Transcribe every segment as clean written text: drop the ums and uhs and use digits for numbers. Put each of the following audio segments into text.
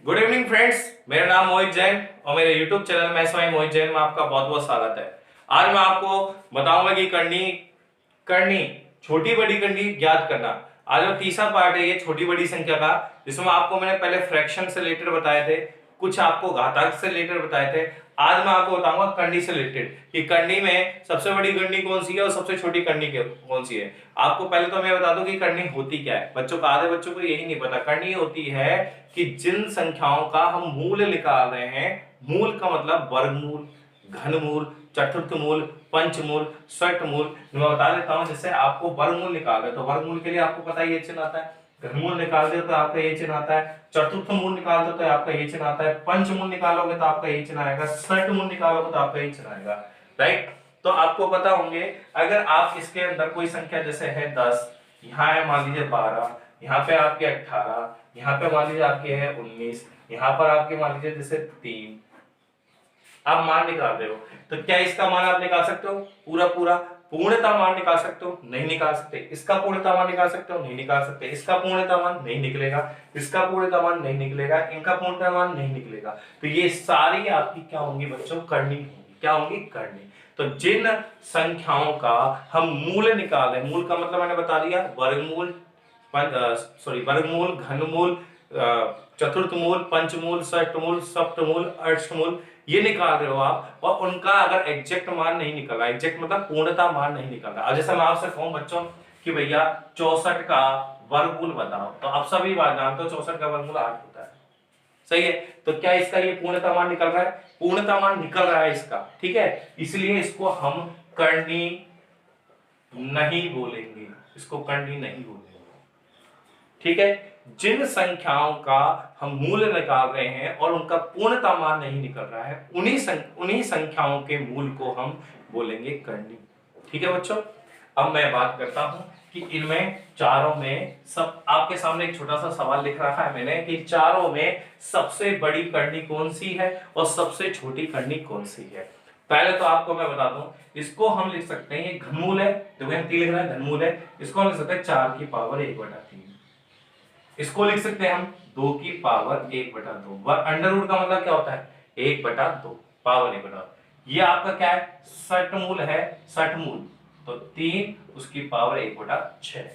Good evening friends, मेरा नाम मोहित जैन और मेरे यूट्यूब चैनल में स्वामी मोहित जैन में आपका बहुत बहुत स्वागत है। आज मैं आपको बताऊंगा कि करनी करनी छोटी बड़ी करनी ज्ञात करना। आज जो तीसरा पार्ट है ये छोटी बड़ी संख्या का, जिसमें आपको मैंने पहले फ्रैक्शन से रिलेटेड बताए थे, कुछ आपको घातांक से रिलेटेड बताए थे। आज मैं आपको बताऊंगा करनी से रिलेटेड कि करनी में सबसे बड़ी करनी कौन सी है और सबसे छोटी करनी कौन सी है। आपको पहले तो मैं बता दूं कि करनी होती क्या है। बच्चों का आधे बच्चों को यही नहीं पता। करनी होती है कि जिन संख्याओं का हम मूल निकाल रहे हैं, मूल का मतलब वर्गमूल, घनमूल, चतुर्थमूल, पंचमूल, षटमूल। मैं बता देता हूं, जैसे आपको वर्गमूल निकाल रहे तो वर्गमूल के लिए आपको पता ही ये चिन्ह आता है। घनमूल निकालते हो तो आपका ये चिन्ह आता है, चतुर्थ मूल निकालते हो तो आपका ये चिन्ह आता है, पंचमूल निकालोगे तो आपका ये चिन्ह आएगा, षटमूल निकालोगे तो आपका ये चिन्ह आएगा। राइट, तो आपको पता होंगे। अगर आप इसके अंदर कोई संख्या जैसे है 10, यहाँ है मान लीजिए 12, यहाँ पे आपके 18, यहाँ पे मान लीजिए आपके है 19, यहाँ पर आपके मान लीजिए जैसे 3, आप मान निकाल रहे हो तो क्या इसका मान आप निकाल सकते हो पूरा पूरा पूर्णता मान निकाल सकते हो? नहीं निकाल सकते। इसका पूर्णता मान निकाल सकते हो? नहीं निकाल सकते। इसका पूर्णता मान नहीं निकलेगा, इसका पूर्णता मान नहीं निकलेगा, इनका पूर्णता मान नहीं निकलेगा। तो ये सारी आपकी क्या होंगी बच्चों? करनी होंगी। क्या होंगी? करनी। तो जिन संख्याओं का हम मूल निकाल रहे हैं, मूल का मतलब मैंने बता दिया, वर्गमूल, वर्गमूल, घनमूल, चतुर्थमूल, पंचमूल, षष्टमूल, सप्तमूल, अष्टमूल, ये निकाल रहे हो आप, और उनका अगर एग्जैक्ट मान नहीं निकल रहा, एग्जैक्ट मतलब पूर्णता मान नहीं निकल रहा। अब जैसे मैं आपसे कहूं बच्चों कि भैया 64 का वर्गमूल बताओ, तो आप सभी बात जानते हो 64 का वर्गमूल 8 होता है। सही है, तो क्या इसका ये पूर्णता मान निकल रहा है? पूर्णता मान निकल रहा है इसका, ठीक है। इसलिए इसको हम करनी नहीं बोलेंगे, इसको करनी नहीं बोलेंगे, ठीक है। जिन संख्याओं का हम मूल निकाल रहे हैं और उनका पूर्णता मान नहीं निकल रहा है, उन्हीं संख्याओं के मूल को हम बोलेंगे करनी, ठीक है बच्चों। अब मैं बात करता हूं कि इनमें चारों में सब आपके सामने एक छोटा सा सवाल लिख रखा है मैंने कि चारों में सबसे बड़ी करनी कौन सी है और सबसे छोटी करनी कौन सी है। पहले तो आपको मैं बता दूं, इसको हम लिख सकते हैं, ये घनमूल है, देखो यहाँ 3 लिख रहा है, घनमूल है। इसको हम लिख सकते हैं 4 की पावर 1/3। इसको लिख सकते हैं हम 2 की पावर 1/2। अंडर रूट का मतलब क्या होता है? 1/2, पावर 1/2। ये आपका क्या है? षटमूल है, षटमूल, तो 3 उसकी पावर 1/6।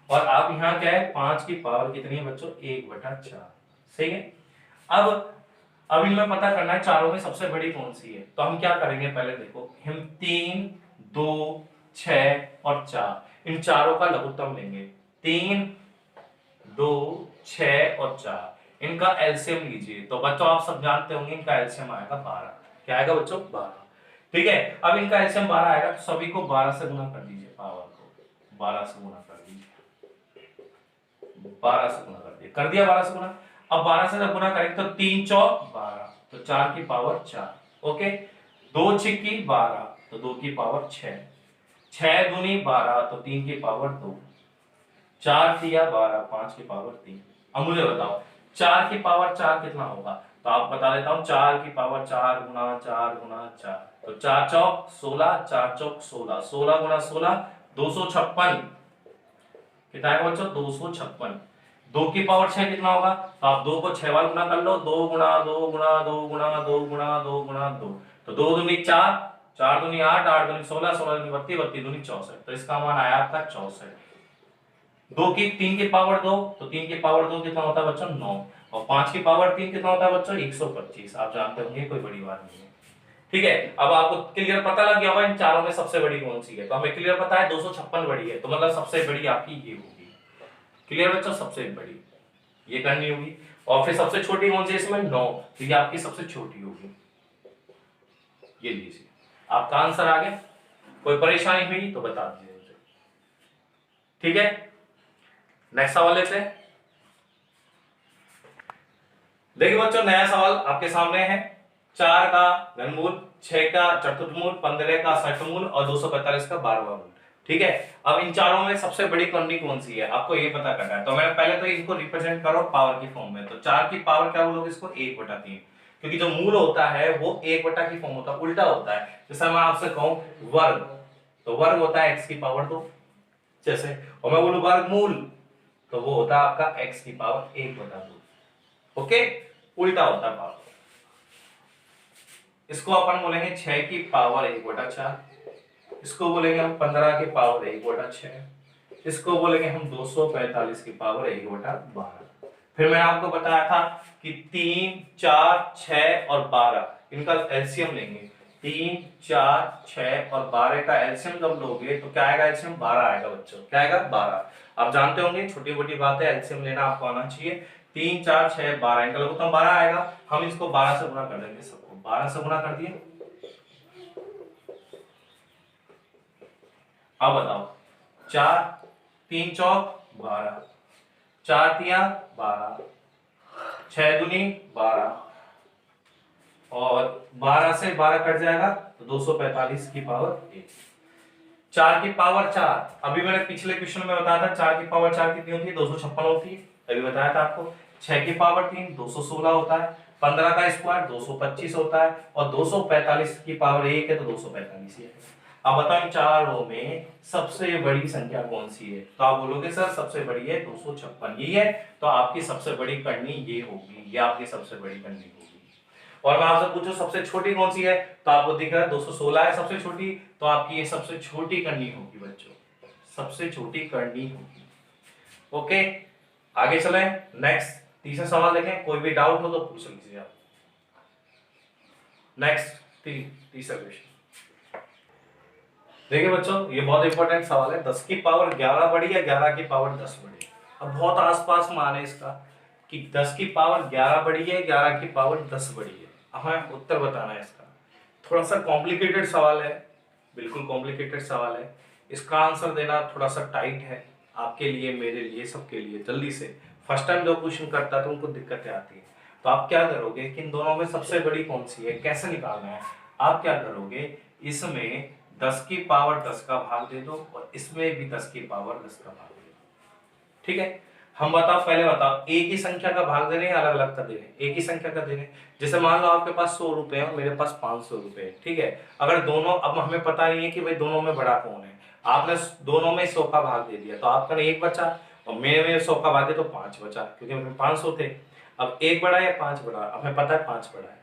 और आप यहाँ क्या है? 5 की पावर कितनी है बच्चों? 1/4। सही है। अब इनमें पता करना है चारों में सबसे बड़ी कौन सी है। तो हम क्या करेंगे, पहले देखो, हम 3, 2, 6 और 4, इन चारों का लघुत्तम लेंगे। 3, 2, 6 और 4, इनका एलसीएम लीजिए। तो बच्चों आप सब जानते होंगे इनका एलसीएम आएगा 12। क्या आएगा बच्चों? 12। ठीक है। अब इनका एलसीएम 12 आएगा तो सभी को 12 से गुना कर दीजिए, पावर को 12 से गुना कर दीजिए, 12 से गुना कर दिया, 12 से गुना। अब 12 से जब गुना करेंगे तो 3 चौक 12, तो 4 की पावर 4। ओके, 2 छिक्की 12, तो 2 की पावर 6, 6 दूनी 12, तो 3 की पावर 2, 4 दिया 12, 5 की पावर 3। अब मुझे बताओ 4 की पावर 4 कितना होगा? तो आप बता देता हूं, 4 की पावर 4 गुना 4 गुना 4, तो 4 चौक 16, 4 चौक 16, 16 गुना 16 256। कितना है बच्चों? 256। 2 की पावर 6 कितना होगा? तो आप 2 को 6 बार गुना कर लो, 2 गुना 2 गुना 2 गुना 2 गुना 2 गुना 2, तो 2 दूनी 4, 4 दूनी 8, 8 दूनी 16, 16 दूनी 32, 32 दूनी 64। तो इसका मान आया आपका 64। 3 की पावर 2, तो 3 की पावर 2 कितना होता है बच्चों? 9। और 5 की पावर 3 कितना होता है बच्चों? 125। आप जानते होंगे, कोई बड़ी बात नहीं है। ठीक है। अब आपको क्लियर पता लग गया होगा इन चारों में सबसे बड़ी कौन सी है। तो हमें क्लियर पता है 256 बड़ी है, तो मतलब सबसे बड़ी आपकी ये होगी। क्लियर बच्चों? सबसे बड़ी ये करनी होगी। और फिर सबसे छोटी कौन सी है इसमें? 9, तो ये आपकी सबसे छोटी होगी। ये लीजिए, आपका आंसर आ गया। कोई परेशानी हुई तो बता दीजिए मुझे, ठीक है। नेक्स्ट सवाल लेते हैं। देखिए बच्चों, नया सवाल आपके सामने है। 4 का घनमूल, 6 का चतुर्थमूल, 15 का षटमूल और 245 का 12वां मूल। ठीक है। अब इन चारों में सबसे बड़ी करनी कौन सी है, आपको ये पता करना है। तो मैंने पहले तो इनको रिप्रेजेंट करो पावर की फॉर्म में। तो 4 की पावर क्या बोलोगे इसको? 1/3, क्योंकि जो मूल होता है वो 1 की फॉर्म होता है, उल्टा होता है। जैसे मैं आपसे कहूं वर्ग, तो वर्ग होता है x की पावर 2 जैसे, और मैं बोलूं वर्गमूल, तो वो होता है आपका x की पावर 1/2। ओके, उल्टा होता है पावर। इसको अपन बोलेंगे 6 की पावर 1/4, इसको बोलेंगे हम 15 की पावर 1/6, इसको बोलेंगे हम 245 की पावर 1/12। फिर मैंने आपको बताया था कि 3, 4, 6 और 12 इनका एलसीएम लेंगे। 3, 4, 6 और 12 का एलसीएम जब लोगे तो क्या आएगा? एलसीएम 12 आएगा बच्चों। क्या आएगा? 12। आप जानते होंगे छोटी मोटी बात है, एलसीएम लेना आपको आना चाहिए। 3, 4, 6, 12 इनका लगभग 12 आएगा। हम इसको 12 से गुणा कर देंगे, सबको 12 से गुणा कर दिए। अब बताओ, 4, 3 चौक 12, 4 तिया 12, 6 दूनी 12 और 12 से 12 कट जाएगा तो 245 की पावर 1। 4 की पावर 4, अभी मैंने पिछले क्वेश्चन में बताया था 4 की पावर 4 कितनी होती है? 256 होती है, अभी बताया था आपको। 6 की पावर 3 216 होता है, 15 का स्क्वायर 225 होता है और 245 की पावर 1 है तो 245 ही है। अब बताओ इन चारों में सबसे बड़ी संख्या कौन सी है? तो आप बोलोगे सर सबसे बड़ी है 256, यही है, तो आपकी सबसे बड़ी करनी ये होगी, ये आपकी सबसे बड़ी करनी होगी। और मैं आपसे पूछूं सबसे छोटी कौन सी है, तो आपको दिख रहा है 216 है सबसे छोटी, तो आपकी ये सबसे छोटी करनी होगी बच्चों, सबसे छोटी करनी होगी। ओके, आगे चलें, नेक्स्ट तीसरा सवाल देखें। कोई भी डाउट हो तो पूछ लीजिए आप। नेक्स्ट तीसरा क्वेश्चन देखिए बच्चों, ये बहुत इंपॉर्टेंट सवाल है। 10 की पावर 11 बढ़ी है, 11 की पावर 10 बढ़ी। अब बहुत आसपास मान है इसका कि 10 की पावर 11 बढ़ी है, 11 की पावर 10 बढ़ी है। हमें उत्तर बताना है इसका। थोड़ा सा कॉम्प्लिकेटेड सवाल है, बिल्कुल कॉम्प्लिकेटेड सवाल है। इसका आंसर देना थोड़ा सा टाइट है आपके लिए, मेरे लिए, सबके लिए। जल्दी से फर्स्ट टाइम जो क्वेश्चन करता है तो उनको दिक्कतें आती है। तो आप क्या करोगे कि इन दोनों में सबसे बड़ी कौन सी है, कैसे निकालना है? आप क्या करोगे, इसमें 10 की पावर 10 का भाग दे दो और इसमें भी 10 की पावर 10 का भाग दे दो। ठीक है, हम बताओ, पहले बताओ एक ही संख्या का भाग दे रहे हैं, अलग अलग का दे रहे हैं? एक ही संख्या का दे रहे हैं। जैसे मान लो आपके पास 100 रुपए है और मेरे पास 500 रुपए है, ठीक है। अगर दोनों, अब हमें पता नहीं है कि भाई दोनों में बड़ा कौन है, आपने दोनों में 100 का भाग दे दिया तो आपका 1 बचा और मेरे में 100 का भाग दिया तो 5 बचा, क्योंकि मेरे 500 थे। अब 1 बड़ा या 5 बड़ा, हमें पता है 5 बड़ा है,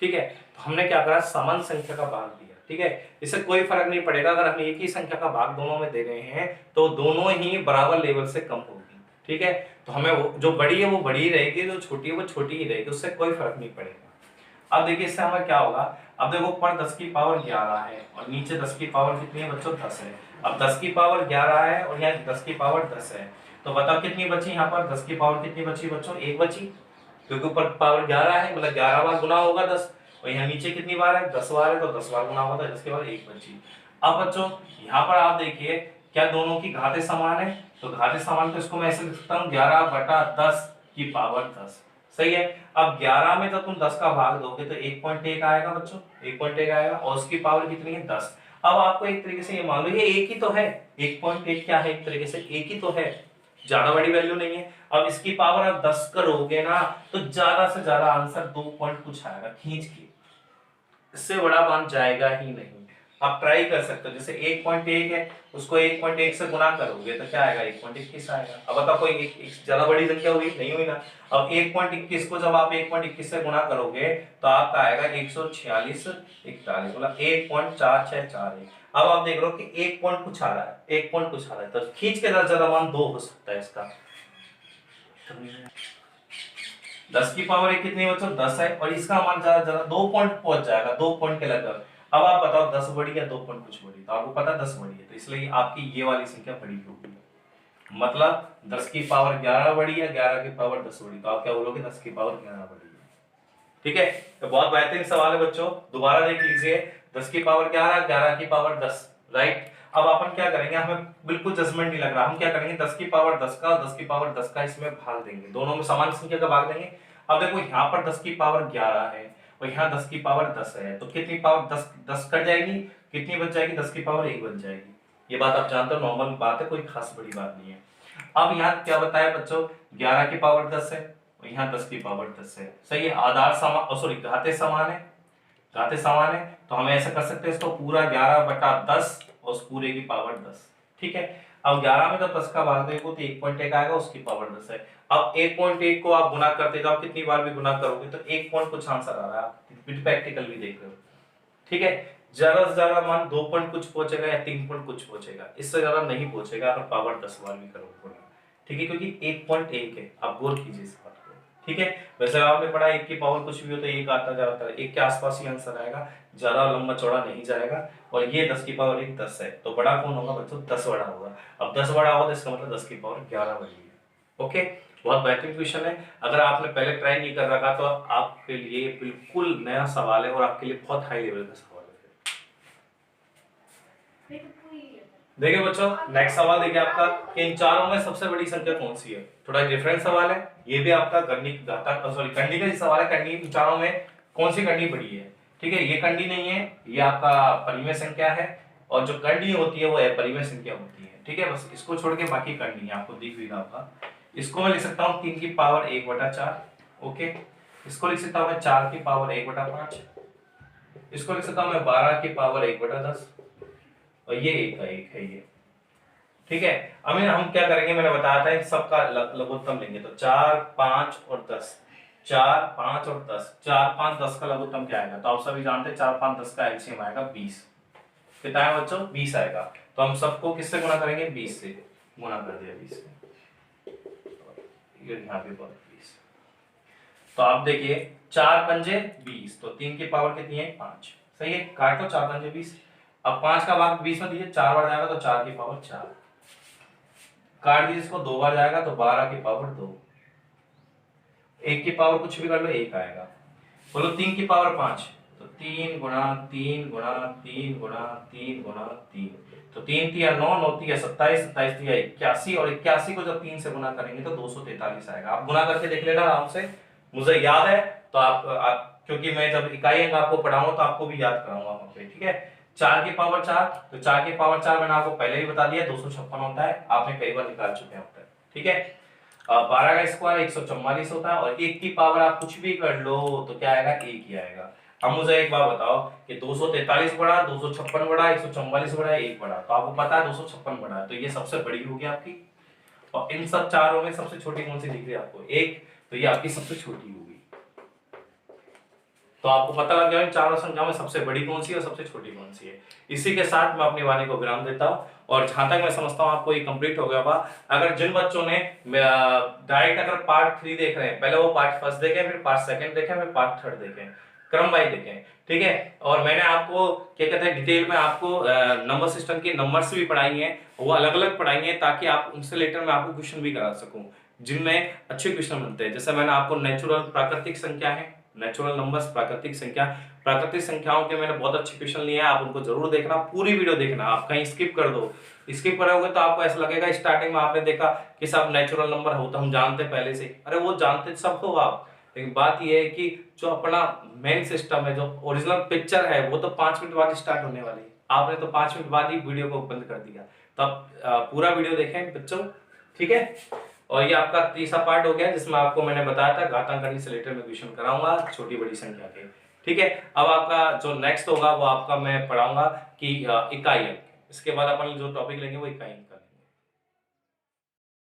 ठीक है। तो हमने क्या करा, समान संख्या का भाग दिया, ठीक है। इससे कोई फर्क नहीं पड़ेगा, अगर हम एक ही संख्या का भाग दोनों में दे रहे हैं तो दोनों ही बराबर लेवल से कम होगी, ठीक है। तो हमें जो बड़ी है वो बड़ी ही रहेगी, जो छोटी है वो छोटी ही रहेगी, उससे कोई फर्क नहीं पड़ेगा। अब देखिए इससे हमें क्या होगा, अब देखो ऊपर 10 की पावर 11 है और नीचे 10 की पावर कितनी है बच्चों? 10 है। अब 10 की पावर 11 है और यहाँ 10 की पावर 10 है, तो बताओ कितनी बची? यहाँ पर 10 की पावर कितनी बची बच्चों? 1 बची, क्योंकि ऊपर पावर 11 है, मतलब 11 बार गुना होगा 10, और यहाँ नीचे कितनी बार है? 10 बार है, तो 10 बार गुना होगा, जिसके बाद 1 बची। अब बच्चों यहाँ पर आप देखिए, क्या दोनों की घातें समान है? तो घातें समान, तो इसको मैं ऐसे लिख सकता हूँ 11/10 की पावर 10, सही है। अब 11 में जब तुम 10 का भाग दोगे तो 1.1 आएगा बच्चों, 1.1 आएगा, और उसकी पावर कितनी है? 10। अब आपको एक तरीके से ये मान लो ये एक ही तो है, 1.1 क्या है? एक तरीके से एक ही तो है, ज्यादा बड़ी वैल्यू नहीं है। अब इसकी पावर आप 10 करोगे ना तो ज्यादा से ज्यादा आंसर 2 पॉइंट कुछ आएगा खींच के, इससे बड़ा मान जाएगा ही नहीं। आप ट्राई कर सकते हो, जैसे 1.1 है उसको 1.1 से गुना करोगे तो क्या आएगा? 1.21 आएगा। अब बताओ कोई एक ज्यादा बड़ी संख्या हुई? नहीं हुई ना। अब 1.21 को जब आप 1.21 से गुना करोगे तो आपका आएगा 146 41, मतलब 1.4641। अब आप देख रहे हो कि 1 पॉइंट कुछ आ रहा है, 1 पॉइंट कुछ आ रहा है, तो खींच के ज्यादा मान 2 हो सकता है इसका। 10 की पावर एक कितनी बच्चों? 10 है, और इसका मान ज्यादा 2 पॉइंट पहुंच जाएगा, 2 पॉइंट के लगभग। अब आप बताओ 10 बड़ी या 2 पॉइंट कुछ बड़ी? तो आपको पता है 10 बड़ी है, तो इसलिए आपकी ये वाली संख्या बड़ी होगी, मतलब 10 की पावर 11 बड़ी है, 11 की पावर 10 बड़ी, तो आप क्या बोलोगे? 10 की पावर 11 बड़ी है, ठीक है। तो बहुत बेहतरीन सवाल है बच्चों, दोबारा देख लीजिए। 10 की पावर 11, 11 की पावर 10, राइट। अब अपन क्या करेंगे, हमें बिल्कुल जजमेंट नहीं लग रहा, हम क्या करेंगे 10 की पावर 10 का 10 की पावर 10 का इसमें भाग देंगे, दोनों में समान संख्या का भाग देंगे। अब देखो यहाँ पर 10 की पावर 11 है और यहाँ 10 की पावर 10 है, तो कितनी पावर 10 कट जाएगी, कितनी बच जाएगी? 10 की पावर 1 बच जाएगी। ये बात आप जानते हो, नॉर्मल बात है, कोई खास बड़ी बात नहीं है। अब यहाँ क्या बताया बच्चों, 11 की पावर 10 है और यहाँ 10 की पावर 10 है, सही है। आधार समान, सॉरी घातें समान है, घातें समान है, तो हम ऐसा कर सकते हैं इसको पूरा 11/10 और उस पूरे की पावर 10, ठीक है। अब 11 में जब 10 का भाग देखो तो 1.1 आएगा, उसकी पावर 10 है। अब 1.1 को आप गुना करते जाओ, कितनी बार भी गुना करोगे तो 1 पॉइंट कुछ आंसर आ रहा है, आप प्रैक्टिकल भी देख रहे हो। ठीक है, ज्यादा से ज्यादा मान 2 पॉइंट कुछ पहुंचेगा या 3 पॉइंट कुछ पहुंचेगा, इससे ज्यादा नहीं पहुंचेगा अगर पावर 10 बार भी करोगे। ठीक है, क्योंकि 1.1 है, आप गौर कीजिए इस बात को। ठीक है, वैसे आपने पढ़ा 1 की पावर कुछ भी हो तो 1 आता जाता है, 1 के आसपास ही आंसर आएगा, ज्यादा लंबा चौड़ा नहीं जाएगा। और ये 10 की पावर 1 10 है, तो बड़ा कौन होगा बच्चों? 10 बड़ा होगा। अब 10 बड़ा होगा तो इसका मतलब 10 की पावर 11 बड़ी है। ओके, बहुत बेहतरीन क्वेश्चन है। अगर आपने पहले ट्राई नहीं कर रखा तो आपके लिए बिल्कुल नया सवाल है और आपके लिए बहुत हाई लेवल का सवाल है। देखिए बच्चों, नेक्स्ट सवाल देखिए आपका कि इन चारों में सबसे बड़ी संख्या कौन सी है। थोड़ा डिफरेंट सवाल है, ये भी आपका कंडी का ही सवाल है। कंडी इन चारों में कौन सी कंडी बड़ी है? ठीक है, ये कंडी नहीं है, ये आपका परिमेय संख्या है, और जो कंडी होती है वो अपरिमेय संख्या होती है। ठीक है, बस इसको छोड़ के बाकी कंडी आपको दिख भी होगा। इसको मैं लिख सकता हूँ 3 की पावर 1/4। ओके, इसको लिख सकता हूँ मैं 4 की पावर 1/5। इसको लिख सकता हूँ मैं 12 की पावर 1/10, और ये 1 का 1 है ये। ठीक है, अब हम क्या करेंगे, मैंने बताया था इन सबका लघुत्तम लेंगे, तो 4, 5 और 10, 4, 5 और 10, 4, 5, 10 का लघुत्तम क्या आएगा? तो आप सभी जानते हैं 4, 5, 10 का एलसीएम आएगा 20। कितना है बच्चों? 20 आएगा। तो हम सबको किससे गुणा करेंगे? 20 से गुणा कर दिया, 20 से, यहाँ पे 20। तो आप देखिए 4 पंजे 20, तो 3 की पावर कितनी है? 5। सही है, काटो 4 पंजे 20। अब 5 का भाग 20 में दीजिए, 4 बार जाएगा तो 4 की पावर 4। काट दीजिए इसको, 2 बार जाएगा तो 12 की पावर 2। 1 की पावर कुछ भी कर लो 1 आएगा। बोलो 3 की पावर 5, तो 3 गुणा 3 गुणा 3 गुणा 3 गुणा 3, तो 3 तिया 9, 9 तिया 27, 27 तिया 81, और 81 को जब 3 से गुणा करेंगे तो 243 आएगा। आप गुणा करके देख लेना आराम से, मुझे याद है तो आप क्योंकि मैं जब इकाई अंक आपको पढ़ाऊंगा तो आपको भी याद कराऊंगा वहां पे। ठीक है, 4 की पावर 4, तो 4 की पावर 4 मैंने आपको पहले ही बता दिया 256 होता है, आपने कई बार निकाल चुके हैं अब तक। ठीक है, 12 का स्क्वायर 144 होता है, और 1 की पावर आप कुछ भी कर लो तो क्या आएगा? 1 ही आएगा। अब मुझे एक बात बताओ कि 243 बड़ा, 256 बड़ा, 144 बड़ा, 1 बड़ा, तो आपको पता है 256 बड़ा है, तो ये सबसे बड़ी होगी आपकी। और इन सब चारों में सबसे छोटी कौन सी दिख रही है आपको? 1, तो ये आपकी सबसे छोटी होगी। तो आपको पता लग गया इन चारों संख्याओं में सबसे बड़ी कौन सी है और सबसे छोटी कौन सी है। इसी के साथ मैं अपनी वाणी को विराम देता हूं, और जहां तक मैं समझता हूं आपको ये कंप्लीट हो गया होगा। अगर जिन बच्चों ने डायरेक्ट अगर पार्ट 3 देख रहे हैं, पहले वो पार्ट फर्स्ट देखें, फिर पार्ट सेकंड देखें, फिर पार्ट थर्ड देखें, क्रम वाइज देखें। ठीक है, और मैंने आपको क्या कहते हैं डिटेल में आपको नंबर सिस्टम की नंबर्स भी पढ़ाई हैं, वो अलग अलग पढ़ाई हैं, ताकि आप उनसे रिलेटेड मैं आपको क्वेश्चन भी करा सकूं जिनमें अच्छे क्वेश्चन बनते हैं। जैसे मैंने आपको नेचुरल प्राकृतिक संख्या है, नेचुरल नंबर्स, प्राकृतिक संख्या, प्राकृतिक संख्याओं के मैंने बहुत अच्छे क्वेश्चन लिए हैं, आप उनको जरूर देखना, पूरी वीडियो देखना। आप कहीं स्किप कर दो, स्किप करोगे तो आपको ऐसा लगेगा स्टार्टिंग में आपने देखा कि सब नेचुरल नंबर हो तो हम जानते पहले से, अरे वो जानते सब हो आप, लेकिन बात ये है कि जो अपना मेन सिस्टम है, जो ओरिजिनल पिक्चर है, वो तो 5 मिनट बाद स्टार्ट होने वाली है, आपने तो 5 मिनट बाद ही वीडियो को बंद कर दिया। तो आप पूरा वीडियो देखें बच्चों। ठीक है, और ये आपका तीसरा पार्ट हो गया जिसमें आपको मैंने बताया था घातांक से रिलेटेड मैं क्वेश्चन कराऊंगा छोटी बड़ी संख्या के। ठीक है, अब आपका जो नेक्स्ट होगा वो आपका मैं पढ़ाऊंगा कि इकाई अंक। इसके बाद अपन जो टॉपिक लेंगे वो इकाई अंक।